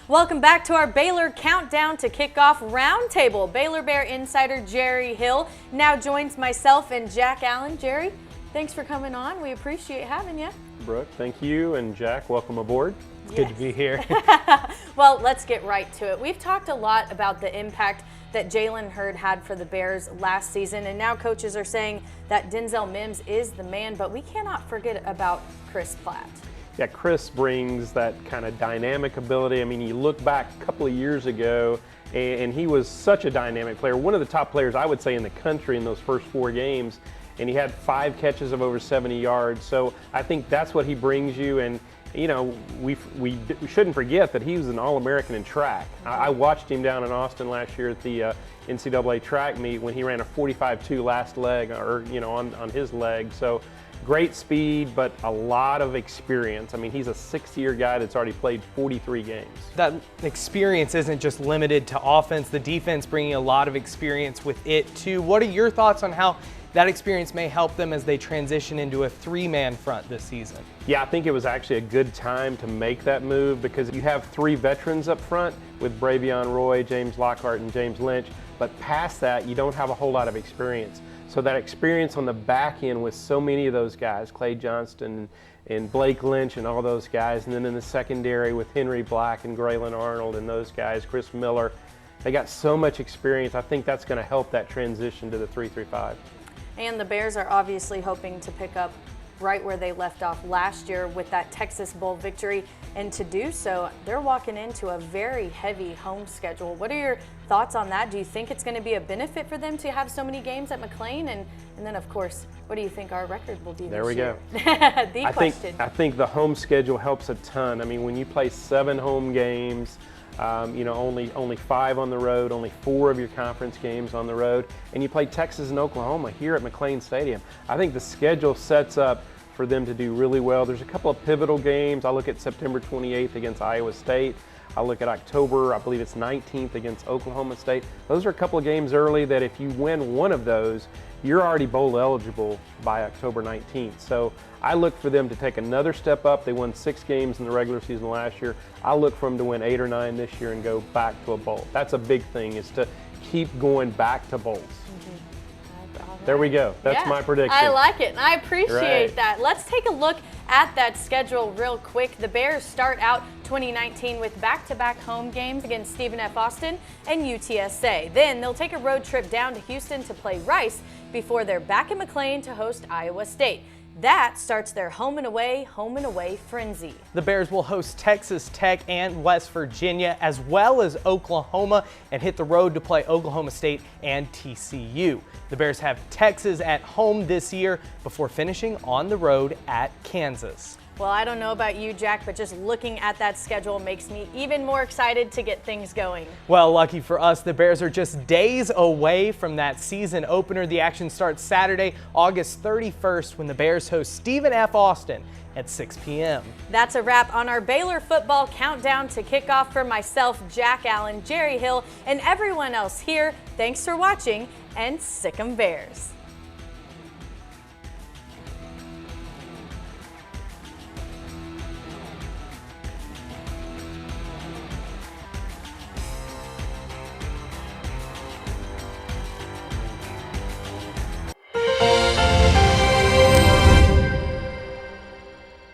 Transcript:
Welcome back to our Baylor Countdown to Kickoff Roundtable. Baylor Bear insider Jerry Hill now joins myself and Jack Allen. Jerry, thanks for coming on. We appreciate having you. Brooke, thank you, and Jack, welcome aboard. It's good to be here. Well, let's get right to it. We've talked a lot about the impact that Jalen Hurd had for the Bears last season, and now coaches are saying that Denzel Mims is the man, but we cannot forget about Chris Platt. Yeah, Chris brings that kind of dynamic ability. I mean, you look back a couple of years ago, and he was such a dynamic player, one of the top players, I would say, in the country in those first 4 games, and he had 5 catches of over 70 yards. So I think that's what he brings you, and you know, we shouldn't forget that he was an All-American in track. I watched him down in Austin last year at the NCAA track meet when he ran a 45-2 last leg, or on his leg. So great speed, but a lot of experience. I mean, he's a 6-year guy that's already played 43 games. That experience isn't just limited to offense. The defense bringing a lot of experience with it too. What are your thoughts on how that experience may help them as they transition into a 3-man front this season? Yeah, I think it was actually a good time to make that move because you have 3 veterans up front with Bravion Roy, James Lockhart, and James Lynch, but past that, you don't have a whole lot of experience. So that experience on the back end with so many of those guys, Clay Johnston and Blake Lynch and all those guys, and then in the secondary with Henry Black and Graylin Arnold and those guys, Chris Miller, they got so much experience. I think that's going to help that transition to the 3-3-5. And the Bears are obviously hoping to pick up right where they left off last year with that Texas Bowl victory. And to do so, they're walking into a very heavy home schedule. What are your thoughts on that? Do you think it's going to be a benefit for them to have so many games at McLean? And then, of course, what do you think our record will be there this year? There we go. question. I think the home schedule helps a ton. I mean, when you play 7 home games, only 5 on the road, only 4 of your conference games on the road, and you play Texas and Oklahoma here at McLean Stadium. I think the schedule sets up for them to do really well. There's a couple of pivotal games. I look at September 28th against Iowa State. I look at October, I believe it's 19th against Oklahoma State. Those are a couple of games early that if you win one of those, you're already bowl eligible by October 19th. So I look for them to take another step up. They won 6 games in the regular season last year. I look for them to win 8 or 9 this year and go back to a bowl. That's a big thing, is to keep going back to bowls. There we go. That's my prediction. I like it, and I appreciate Right. that. Let's take a look at that schedule real quick. The Bears start out 2019 with back-to-back home games against Stephen F. Austin and UTSA. Then they'll take a road trip down to Houston to play Rice before they're back in McLean to host Iowa State. That starts their home and away frenzy. The Bears will host Texas Tech and West Virginia, as well as Oklahoma, and hit the road to play Oklahoma State and TCU. The Bears have Texas at home this year before finishing on the road at Kansas. Well, I don't know about you, Jack, but just looking at that schedule makes me even more excited to get things going. Well, lucky for us, the Bears are just days away from that season opener. The action starts Saturday, August 31st, when the Bears host Stephen F. Austin at 6 p.m. That's a wrap on our Baylor football countdown to kickoff. For myself, Jack Allen, Jerry Hill, and everyone else here, thanks for watching, and Sic 'em Bears.